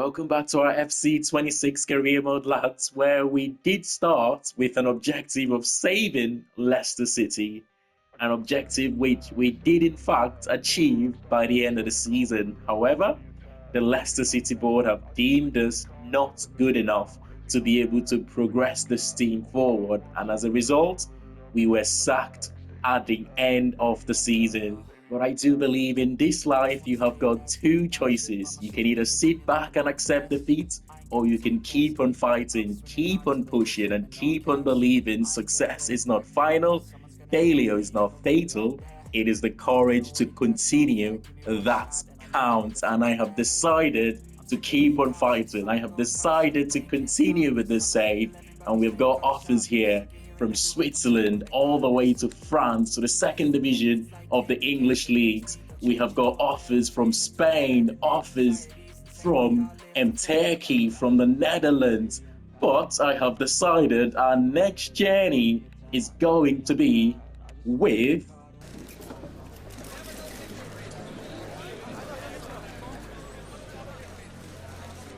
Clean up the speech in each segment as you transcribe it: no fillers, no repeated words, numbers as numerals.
welcome back to our FC 26 career mode, lads, where we did start with an objective of saving Leicester City, an objective which we did in fact achieve by the end of the season. However, the Leicester City board have deemed us not good enough to be able to progress this team forward, and as a result, we were sacked at the end of the season. But I do believe in this life you have got two choices. You can either sit back and accept defeat, or you can keep on fighting, keep on pushing, and keep on believing success is not final, failure is not fatal. It is the courage to continue that counts. And I have decided to keep on fighting. I have decided to continue with this save, and we've got offers here from Switzerland all the way to France, to the second division of the English leagues. We have got offers from Spain, offers from Turkey, from the Netherlands. But I have decided our next journey is going to be with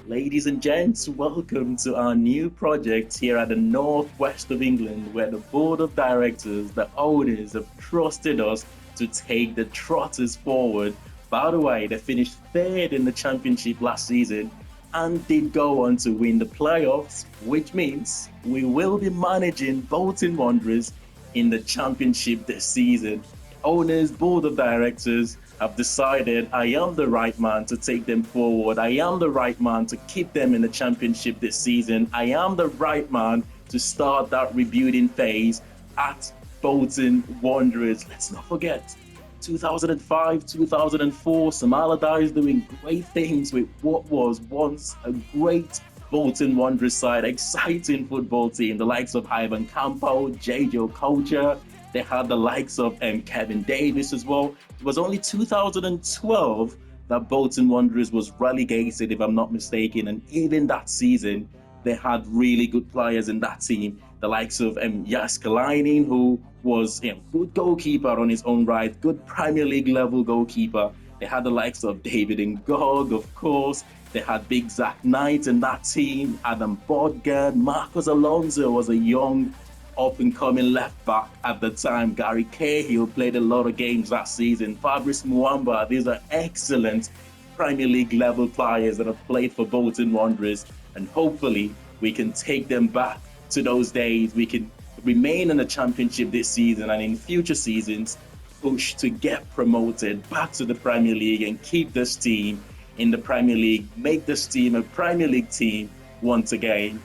Ladies and gents, welcome to our new project here at the northwest of England, where the board of directors, the owners, have trusted us to take the Trotters forward. By the way, they finished third in the championship last season and did go on to win the playoffs, which means we will be managing Bolton Wanderers in the championship this season. Owners, board of directors have decided I am the right man to take them forward. I am the right man to keep them in the championship this season. I am the right man to start that rebuilding phase at Bolton Wanderers. Let's not forget, 2005, 2004, Sam Allardyce doing great things with what was once a great Bolton Wanderers side, exciting football team, the likes of Ivan Campo, J.J. Okocha. They had the likes of Kevin Davis as well. It was only 2012 that Bolton Wanderers was relegated, if I'm not mistaken. And even that season, they had really good players in that team. The likes of Jaskalainen, who was a good goalkeeper on his own right, good Premier League level goalkeeper. They had the likes of David Ngog, of course. They had Big Zach Knight in that team. Adam Bodgard, Marcos Alonso was a young up-and-coming left-back at the time. Gary Cahill played a lot of games that season. Fabrice Muamba, these are excellent Premier League level players that have played for Bolton Wanderers, and hopefully we can take them back to those days. We can remain in the championship this season, and in future seasons push to get promoted back to the Premier League and keep this team in the Premier League, make this team a Premier League team once again.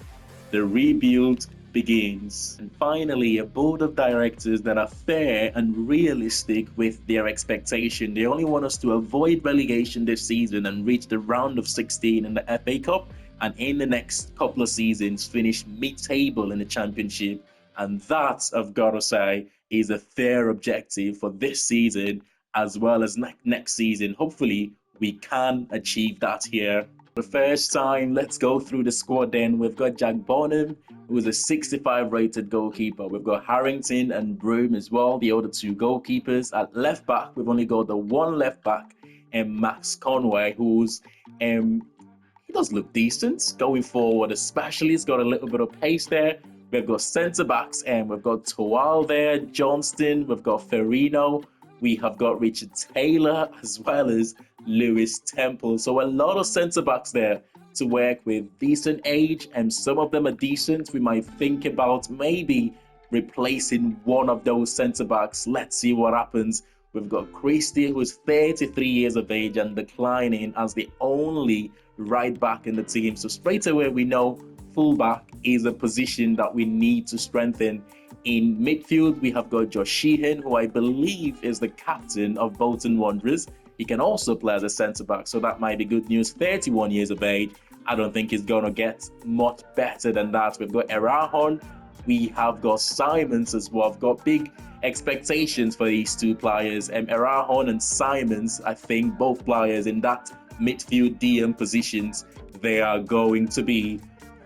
The rebuild begins. And finally, a board of directors that are fair and realistic with their expectation. They only want us to avoid relegation this season and reach the round of 16 in the FA Cup, and in the next couple of seasons finish mid-table in the championship. And that, I've got to say, is a fair objective for this season as well as next season. Hopefully we can achieve that here. For the first time, let's go through the squad then. We've got Jack Bonham, who is a 65 rated goalkeeper. We've got Harrington and Broom as well, the other two goalkeepers. At left back, we've only got the one left back, and Max Conway, who's he does look decent going forward, especially. He's got a little bit of pace there. We've got centre backs, and we've got Towal there, Johnston, we've got Ferrino, we have got Richard Taylor, as well as Lewis Temple. So a lot of centre backs there to work with, decent age, and some of them are decent. We might think about maybe replacing one of those centre backs. Let's see what happens. We've got Christie, who's 33 years of age and declining as the only right back in the team. So straight away we know fullback is a position that we need to strengthen. In midfield, we have got Josh Sheehan, who I believe is the captain of Bolton Wanderers. He can also play as a centre-back, so that might be good news. 31 years of age. I don't think he's going to get much better than that. We've got Erahon. We have got Simons as well. I've got big expectations for these two players. Erahon and Simons, I think both players in that midfield DM positions, they are going to be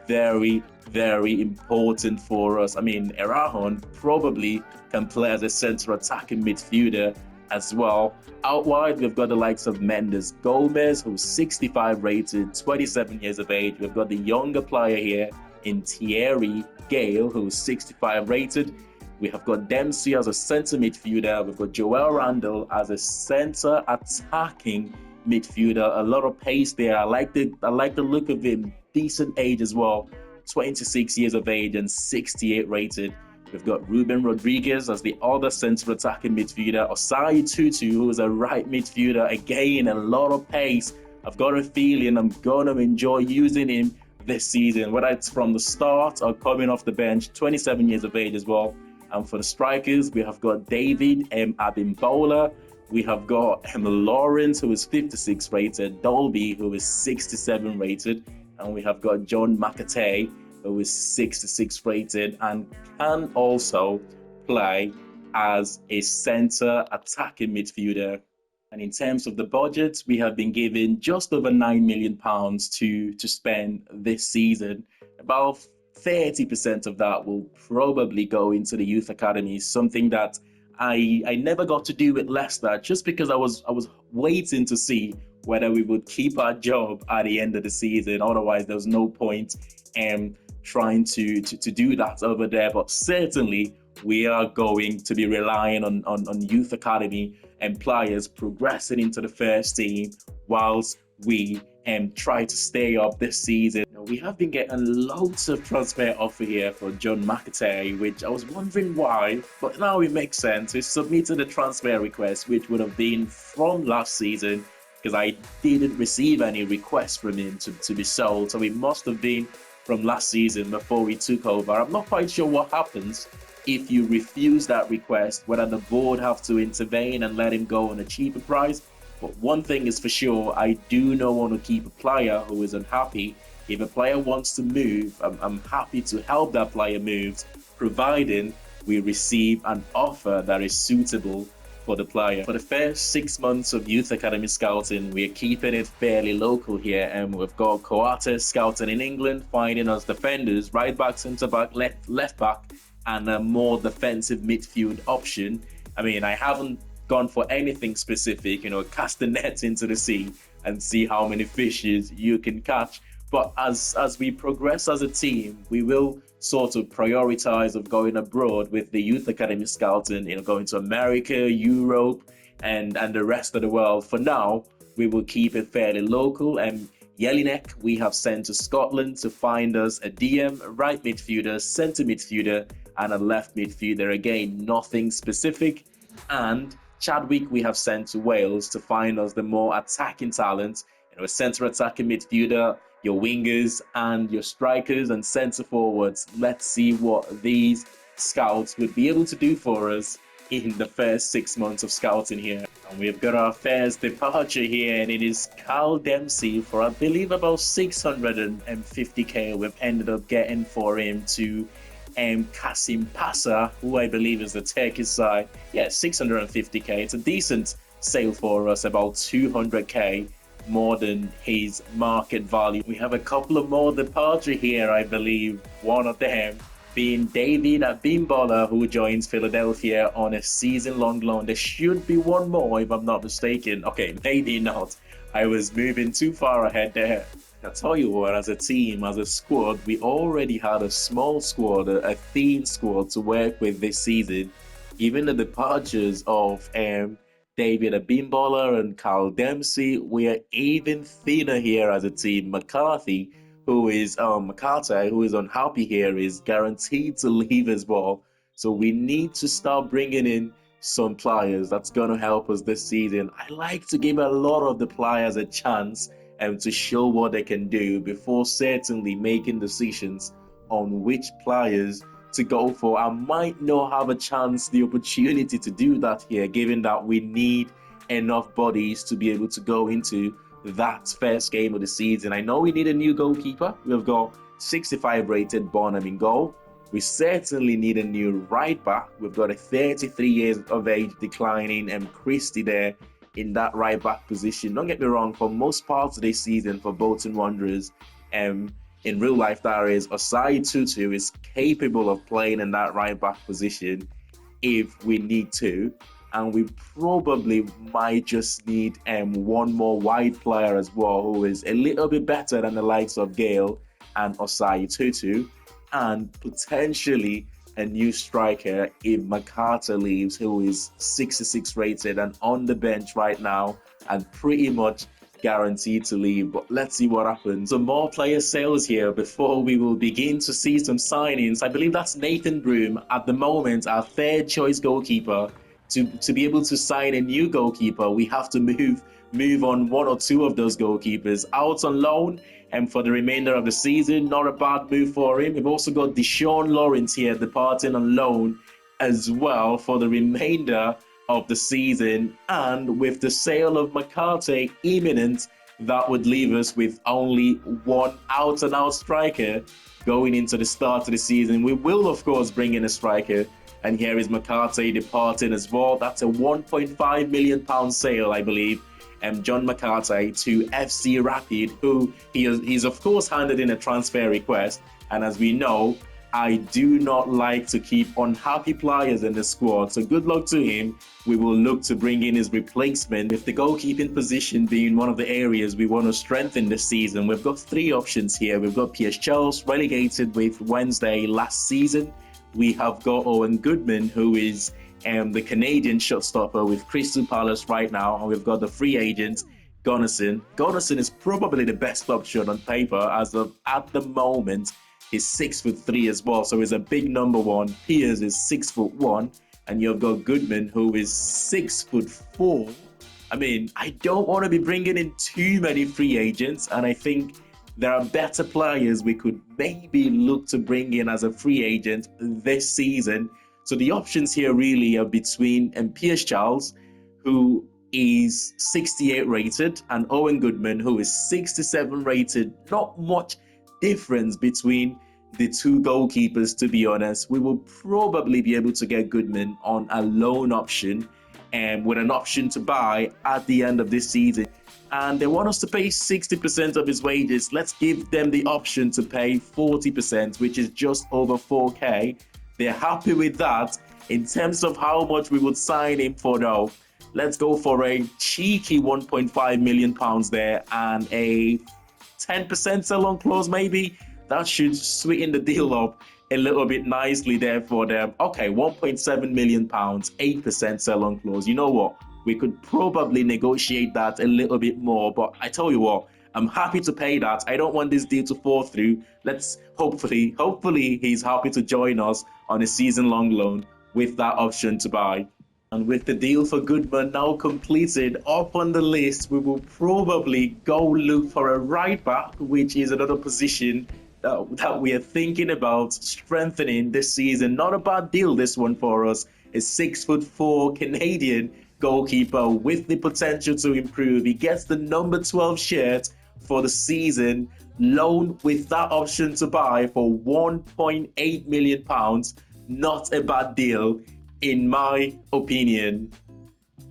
very, very important for us. I mean, Erahon probably can play as a centre attacking midfielder, as well. Out wide, we've got the likes of Mendes Gomez, who's 65 rated, 27 years of age. We've got the younger player here in Thierry Gale, who's 65 rated. We have got Dempsey as a centre midfielder. We've got Joel Randall as a centre attacking midfielder. A lot of pace there. I like the look of him. Decent age as well. 26 years of age and 68 rated. We've got Ruben Rodriguez as the other centre attacking midfielder. Osai Tutu, who is a right midfielder. Again, a lot of pace. I've got a feeling I'm going to enjoy using him this season, whether it's from the start or coming off the bench. 27 years of age as well. And for the strikers, we have got David Abimbola. We have got Lawrence, who is 56 rated. Dolby, who is 67 rated. And we have got John McAtee, who is 66 rated and can also play as a centre attacking midfielder. And in terms of the budget, we have been given just over £9 million to spend this season. About 30% of that will probably go into the youth academy, something that I never got to do with Leicester just because I was waiting to see whether we would keep our job at the end of the season. Otherwise, there was no point trying to do that over there. But certainly, we are going to be relying on youth academy and players progressing into the first team whilst we try to stay up this season. We have been getting loads of transfer offer here for John McAtee, which I was wondering why, but now it makes sense. We submitted a transfer request, which would have been from last season, because I didn't receive any requests from him to be sold, so it must have been from last season before we took over. I'm not quite sure what happens if you refuse that request, whether the board have to intervene and let him go on a cheaper price. But one thing is for sure, I do not want to keep a player who is unhappy. If a player wants to move, I'm happy to help that player move, providing we receive an offer that is suitable for the player. For the first 6 months of youth academy scouting, we're keeping it fairly local here, and we've got Coates scouting in England, finding us defenders, right back, centre back, left back, and a more defensive midfield option. I mean, I haven't gone for anything specific, cast the net into the sea and see how many fishes you can catch. But as we progress as a team, we will sort of prioritize of going abroad with the youth academy scouting, going to America, Europe, and the rest of the world. For now, we will keep it fairly local. And Jelinek, we have sent to Scotland to find us a DM, right midfielder, centre midfielder, and a left midfielder. Again, nothing specific. And Chadwick, we have sent to Wales to find us the more attacking talent, a centre attacking midfielder, your wingers and your strikers and centre forwards. Let's see what these scouts would be able to do for us in the first 6 months of scouting here. And we've got our first departure here, and it is Carl Dempsey for, I believe, about 650k. We've ended up getting for him to Kasim Pasa, who I believe is the Turkish side. Yeah, 650k. It's a decent sale for us, about 200k more than his market value. We have a couple of more departure here, I believe. One of them being David Abimbola, who joins Philadelphia on a season-long loan. There should be one more, if I'm not mistaken. Okay, maybe not. I was moving too far ahead there. I tell you what, as a team, as a squad, we already had a small squad, a thin squad to work with this season. Even the departures of David Abimbola and Carl Dempsey, we are even thinner here as a team. McCarthy, who is unhappy here, is guaranteed to leave as well. So we need to start bringing in some players that's going to help us this season. I like to give a lot of the players a chance and to show what they can do before certainly making decisions on which players to go for. I might not have a chance, the opportunity to do that here, given that we need enough bodies to be able to go into that first game of the season. I know we need a new goalkeeper. We've got 65 rated Bonham in goal. We certainly need a new right back. We've got a 33 years of age declining and Christie there in that right back position. Don't get me wrong, for most parts of this season for Bolton Wanderers, in real life, that is, Osai Tutu is capable of playing in that right back position if we need to. and we probably might just need one more wide player as well, who is a little bit better than the likes of Gale and Osai Tutu, and potentially a new striker if McCarter leaves, who is 66 rated and on the bench right now and pretty much guaranteed to leave. But let's see what happens. Some more player sales here before we will begin to see some signings. I believe that's Nathan Broom at the moment, our third choice goalkeeper. To be able to sign a new goalkeeper, we have to move on one or two of those goalkeepers out on loan and for the remainder of the season. Not a bad move for him. We've also got Deshaun Lawrence here departing on loan as well for the remainder of the season. And with the sale of McCarthy imminent, that would leave us with only one out-and-out striker going into the start of the season. We will, of course, bring in a striker. And here is McCarthy departing as well. That's a £1.5 million sale, I believe. John McCarthy to FC Rapid, who he's of course handed in a transfer request. And as we know, I do not like to keep unhappy players in the squad. So good luck to him. We will look to bring in his replacement, with the goalkeeping position being one of the areas we want to strengthen this season. We've got three options here. We've got Piers Charles, relegated with Wednesday last season. We have got Owen Goodman, who is the Canadian shotstopper with Crystal Palace right now. And we've got the free agent, Gunnarsson. Gunnarsson is probably the best option on paper as of at the moment. He's 6'3" as well, so he's a big number one. Piers is 6'1", and you've got Goodman, who is 6'4". I mean, I don't want to be bringing in too many free agents, and I think there are better players we could maybe look to bring in as a free agent this season. So the options here really are between Piers Charles, who is 68 rated, and Owen Goodman, who is 67 rated. Not much difference between the two goalkeepers, to be honest. We will probably be able to get Goodman on a loan option and with an option to buy at the end of this season. And they want us to pay 60% of his wages. Let's give them the option to pay 40%, which is just over 4K. They're happy with that. In terms of how much we would sign him for though, let's go for a cheeky £1.5 million there and a 10% sell-on clause maybe. That should sweeten the deal up a little bit nicely there for them. Okay, £1.7 million, 8% sell-on clause. You know what? We could probably negotiate that a little bit more, but I tell you what, I'm happy to pay that. I don't want this deal to fall through. Let's hopefully he's happy to join us on a season-long loan with that option to buy. And with the deal for Goodman now completed, up on the list, we will probably go look for a right back, which is another position that we are thinking about strengthening this season. Not a bad deal, this one for us. A 6'4" Canadian goalkeeper with the potential to improve. He gets the number 12 shirt for the season, loan with that option to buy for £1.8 million. Not a bad deal, in my opinion.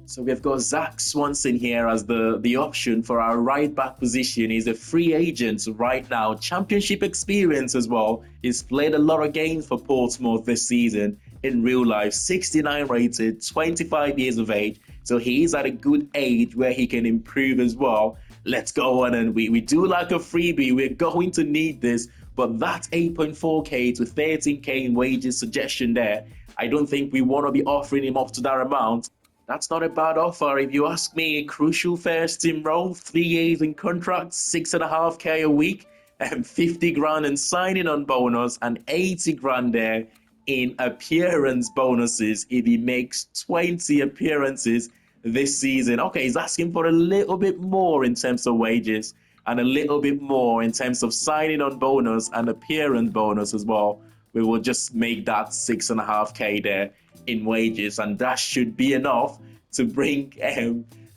So we've got Zach Swanson here as the option for our right back position. He's a free agent right now. Championship experience as well. He's played a lot of games for Portsmouth this season in real life. 69 rated, 25 years of age. So he is at a good age where he can improve as well. Let's go on, and we do like a freebie. We're going to need this. But that 8.4K to 13K in wages suggestion there, I don't think we want to be offering him up to that amount. That's not a bad offer if you ask me. A crucial first team role, 3 years in contract, 6.5K a week, and 50 grand in signing on bonus, and 80 grand there in appearance bonuses if he makes 20 appearances this season. Okay, he's asking for a little bit more in terms of wages and a little bit more in terms of signing on bonus and appearance bonus as well. We will just make that 6.5K there in wages, and that should be enough to bring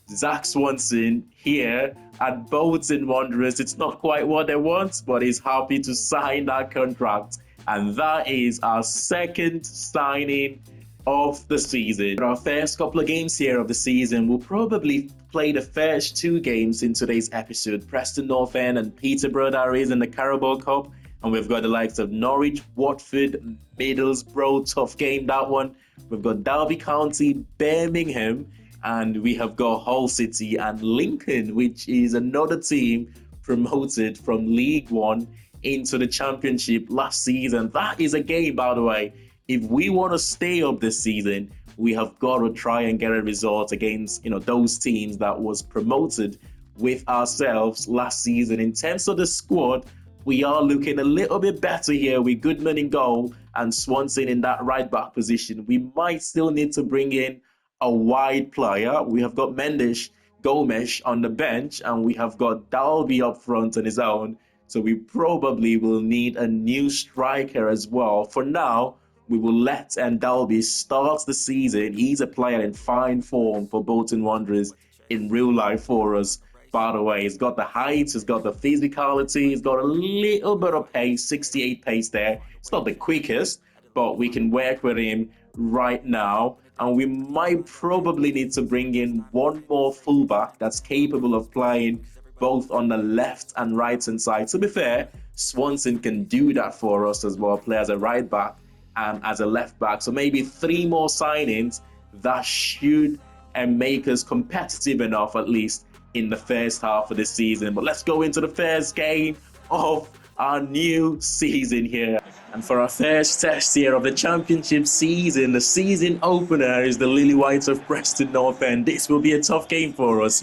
Zach Swanson here at Bolton Wanderers. It's not quite what they want, but he's happy to sign that contract. And that is our second signing of the season. For our first couple of games here of the season, we'll probably play the first two games in today's episode. Preston North End and Peterborough, that is, in the Carabao Cup. And we've got the likes of Norwich, Watford, Middlesbrough, tough game that one. We've got Derby County, Birmingham, and we have got Hull City and Lincoln, which is another team promoted from League One into the Championship last season. That is a game, by the way. If we want to stay up this season, we have got to try and get a result against, those teams that was promoted with ourselves last season. In terms of the squad, we are looking a little bit better here with Goodman in goal and Swanson in that right back position. We might still need to bring in a wide player. We have got Mendes, Gomes on the bench, and we have got Dalby up front on his own. So we probably will need a new striker as well. For now, we will let Dalby start the season. He's a player in fine form for Bolton Wanderers in real life for us. By the way, he's got the height, he's got the physicality, he's got a little bit of pace, 68 pace there. It's not the quickest, but we can work with him right now. And we might probably need to bring in one more fullback that's capable of playing both on the left and right hand side. To be fair, Swanson can do that for us as well, play as a right back and as a left back. So maybe 3 more signings that should make us competitive enough, at least in the first half of the season. But let's go into the first game of our new season here. And for our first test here of the Championship season, the season opener is the Lily Whites of Preston North End. This will be a tough game for us,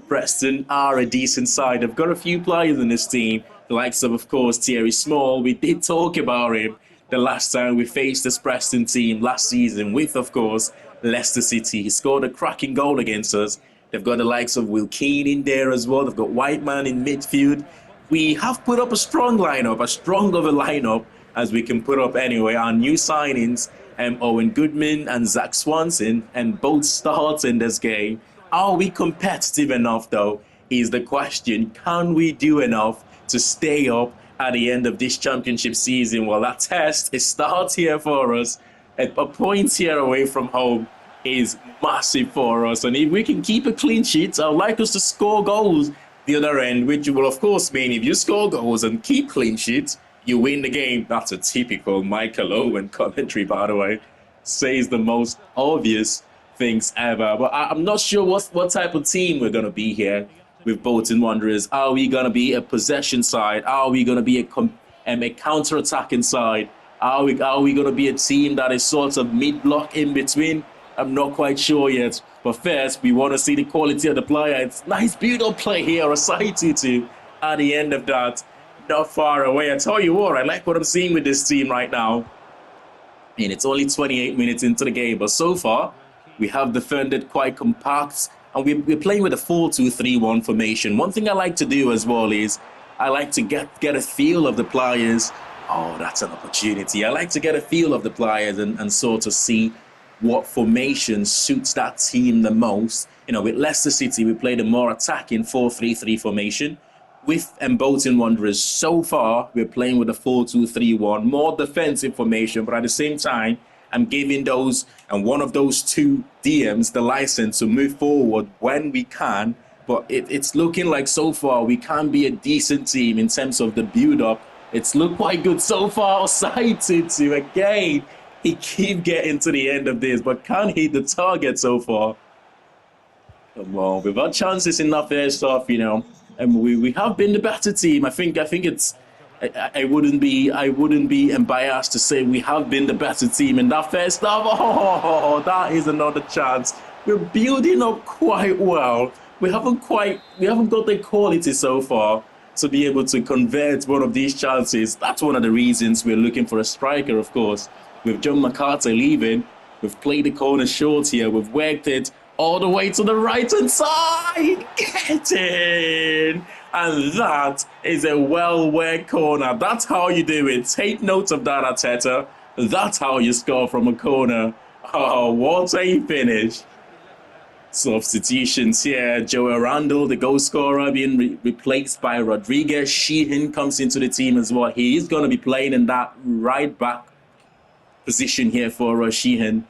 Preston are a decent side. They've got a few players in this team, the likes of course, Thierry Small. We did talk about him the last time we faced this Preston team last season with, of course, Leicester City. He scored a cracking goal against us. They've got the likes of Will Keane in there as well. They've got Whiteman in midfield. We have put up a strong lineup, as strong of a lineup as we can put up anyway. Our new signings, Owen Goodman and Zach Swanson, and both start in this game. Are we competitive enough, though, is the question. Can we do enough to stay up at the end of this Championship season? Well, that test, it starts here for us. A point here away from home is massive for us. And if we can keep a clean sheet, I'd like us to score goals the other end, which will, of course, mean if you score goals and keep clean sheets, you win the game. That's a typical Michael Owen commentary, by the way. Says the most obvious things ever. But I'm not sure what type of team we're going to be here with Bolton Wanderers. Are we going to be a possession side? Are we going to be a counter-attacking side? Are we going to be a team that is sort of mid-block in between? I'm not quite sure yet. But first, we want to see the quality of the player. It's nice, beautiful play here, a side 2-2 at the end of that. Not far away. I tell you what, I like what I'm seeing with this team right now. And it's only 28 minutes into the game. But so far, we have defended quite compact. And we're playing with a 4-2-3-1 formation. One thing I like to do as well is I like to get a feel of the players. Oh, that's an opportunity. I like to get a feel of the players and sort of see what formation suits that team the most. With Leicester City, we played a more attacking 4-3-3 formation. With Bolton Wanderers, so far, we're playing with a 4-2-3-1, more defensive formation, but at the same time, I'm giving one of those two DMs the license to move forward when we can. But it's looking like so far we can be a decent team in terms of the build-up. It's looked quite good so far. Side 2-2 again. He keep getting to the end of this, but can't hit the target so far. Come on, we've had chances in that first half, and we have been the better team. I think it's. I wouldn't be embarrassed to say we have been the better team in that first half. Oh, that is another chance. We're building up quite well. We haven't got the quality so far to be able to convert one of these chances. That's one of the reasons we're looking for a striker, of course. With John McCarter leaving, we've played the corner short here. We've worked it all the way to the right-hand side. Get in! And that is a well-worked corner. That's how you do it. Take note of that, Arteta. That's how you score from a corner. Oh, what a finish. Substitutions here. Joel Randall, the goal scorer, being replaced by Rodriguez. Sheehan comes into the team as well. He is going to be playing in that right-back position here for Sheehan.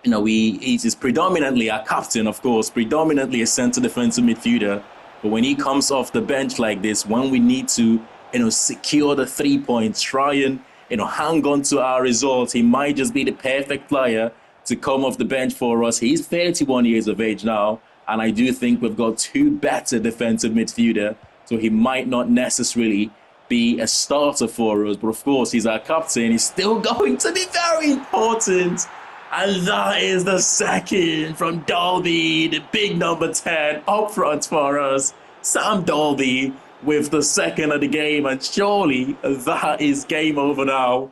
He is predominantly a captain, of course, predominantly a centre defensive midfielder. But when he comes off the bench like this, when we need to secure the 3 points, try and, hang on to our result. He might just be the perfect player to come off the bench for us. He's 31 years of age now, and I do think we've got two better defensive midfielder, so he might not necessarily be a starter for us. But of course, he's our captain. He's still going to be very important. And that is the second from Dolby, the big number 10 up front for us. Sam Dolby with the second of the game, and surely that is game over now.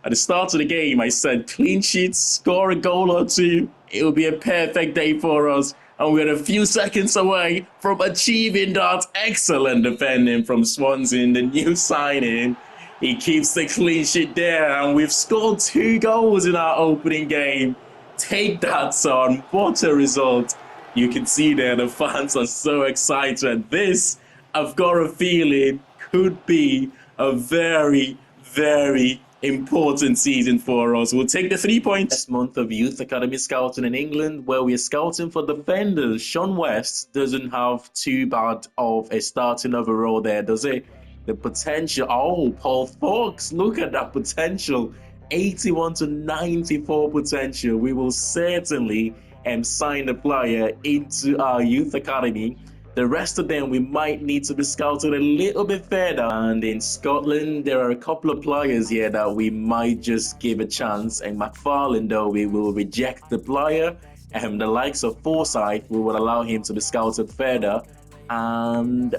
At the start of the game, I said clean sheets, score a goal or two. It will be a perfect day for us. And we're a few seconds away from achieving that. Excellent defending from Swansea, the new signing. He keeps the clean sheet there, and we've scored 2 goals in our opening game. Take that, son. What a result. You can see there the fans are so excited. This, I've got a feeling, could be a very, very important season for us. We'll take the 3 points. This month of youth academy scouting in England, where we're scouting for defenders. Sean West doesn't have too bad of a starting overall there, does it? The potential. Oh, Paul Fox, look at that potential. 81 to 94 potential. We will certainly sign the player into our youth academy. The rest of them, we might need to be scouted a little bit further. And in Scotland, there are a couple of players here that we might just give a chance. And McFarlane, though, we will reject the player. The likes of Forsyth, we will allow him to be scouted further. And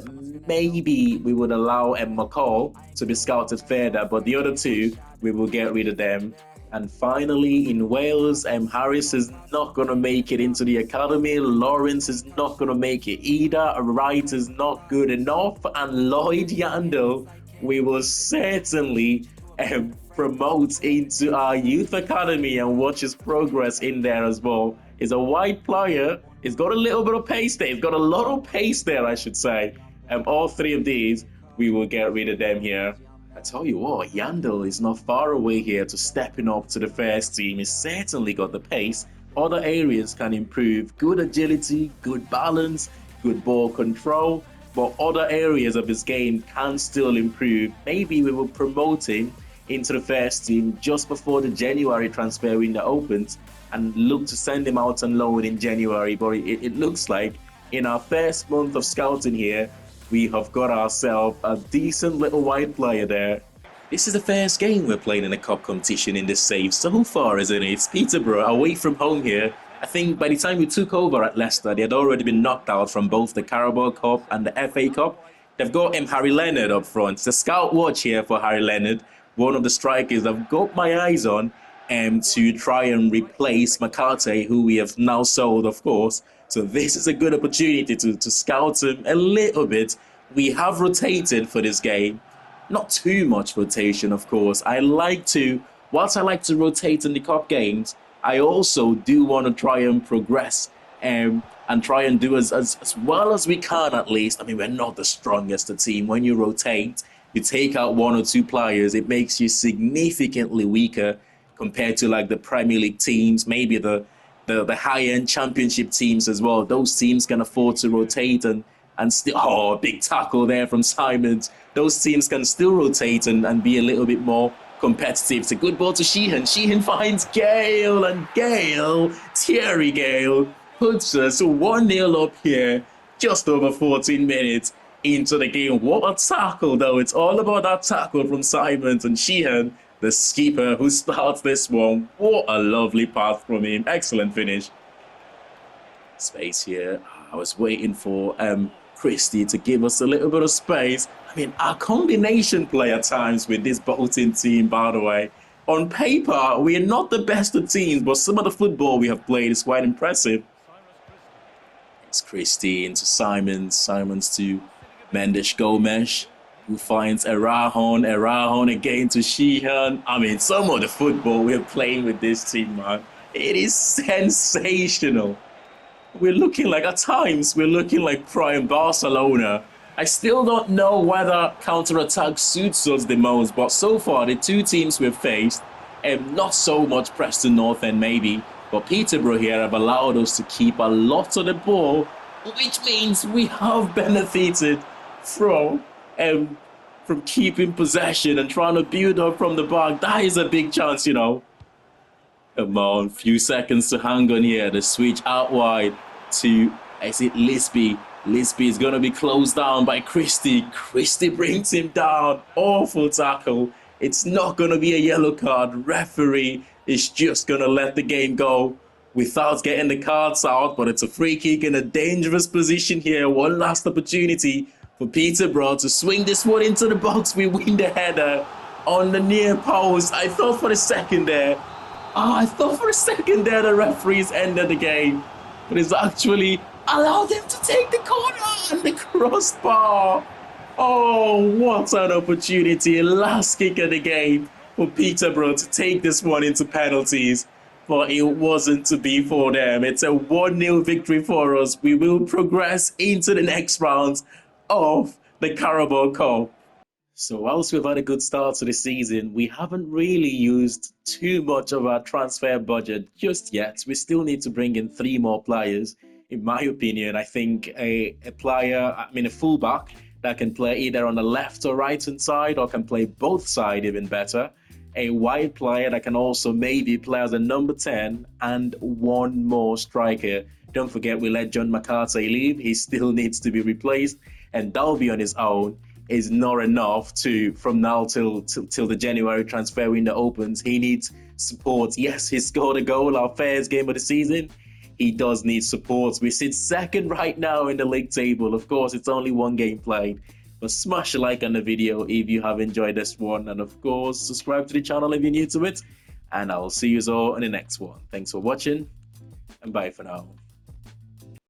maybe we would allow McCall to be scouted further. But the other two, we will get rid of them. And finally, in Wales, Harris is not going to make it into the academy. Lawrence is not going to make it either. Wright is not good enough. And Lloyd Yandel, we will certainly promote into our youth academy and watch his progress in there as well. He's a wide player. He's got a little bit of pace there. He's got a lot of pace there, I should say. All 3 of these, we will get rid of them here. I tell you what, Yandel is not far away here to stepping up to the first team. He's certainly got the pace. Other areas can improve. Good agility, good balance, good ball control. But other areas of his game can still improve. Maybe we will promote him into the first team just before the January transfer window opens and look to send him out on loan in January. But it looks like in our first month of scouting here, we have got ourselves a decent little white player there. This is the first game we're playing in a cup competition in this save so far, isn't it? It's Peterborough away from home here. I think by the time we took over at Leicester, they had already been knocked out from both the Carabao Cup and the FA Cup. They've got Harry Leonard up front. It's a scout watch here for Harry Leonard, one of the strikers I've got my eyes on to try and replace McCarthy, who we have now sold, of course. So this is a good opportunity to scout him a little bit. We have rotated for this game. Not too much rotation, of course. Whilst I like to rotate in the cup games, I also do want to try and progress and try and do as well as we can, at least. I mean, we're not the strongest team. When you rotate, you take out 1 or 2 players, it makes you significantly weaker compared to like the Premier League teams, maybe the high-end championship teams as well. Those teams can afford to rotate and still, big tackle there from Simons. Those teams can still rotate and be a little bit more competitive. It's a good ball to Sheehan. Sheehan finds Gale, and Thierry Gale, puts us 1-0 up here, just over 14 minutes into the game. What a tackle, though. It's all about that tackle from Simons, and Sheehan, the skipper who starts this one. What a lovely pass from him. Excellent finish. Space here. I was waiting for Christie to give us a little bit of space. I mean, our combination play at times with this Bolton team, by the way. On paper, we are not the best of teams, but some of the football we have played is quite impressive. It's Christie into Simons. Simons to Mendes Gomes, who finds Erahon again to Sheehan. I mean, some of the football we're playing with this team, man, it is sensational. We're looking like, at times, we're looking like prime Barcelona. I still don't know whether counter-attack suits us the most, but so far, the 2 teams we've faced, not so much Preston North End maybe, but Peterborough here have allowed us to keep a lot of the ball, which means we have benefited from from keeping possession and trying to build up from the back. That is a big chance, you know. Come on, few seconds to hang on here. The switch out wide to, is it Lisby? Lisby is going to be closed down by Christie. Christie brings him down. Awful tackle. It's not going to be a yellow card. Referee is just going to let the game go without getting the cards out. But it's a free kick in a dangerous position here. One last opportunity for Peterborough to swing this one into the box. We win the header on the near post. I thought for a second there the referees ended the game. But it's actually allowed them to take the corner and the crossbar. Oh, what an opportunity. Last kick of the game for Peterborough to take this one into penalties. But it wasn't to be for them. It's a 1-0 victory for us. We will progress into the next round of the Carabao Cup. So whilst we've had a good start to the season, we haven't really used too much of our transfer budget just yet. We still need to bring in 3 more players. In my opinion, I think a fullback that can play either on the left or right hand side, or can play both sides even better. A wide player that can also maybe play as a number 10, and 1 more striker. Don't forget, we let John McCarthy leave. He still needs to be replaced, and Dalby on his own is not enough to, from now till the January transfer window opens. He needs support. Yes, he scored a goal, our first game of the season. He does need support. We sit second right now in the league table. Of course, it's only 1 game played. But smash a like on the video if you have enjoyed this one. And of course, subscribe to the channel if you're new to it. And I'll see you all in the next one. Thanks for watching, and bye for now.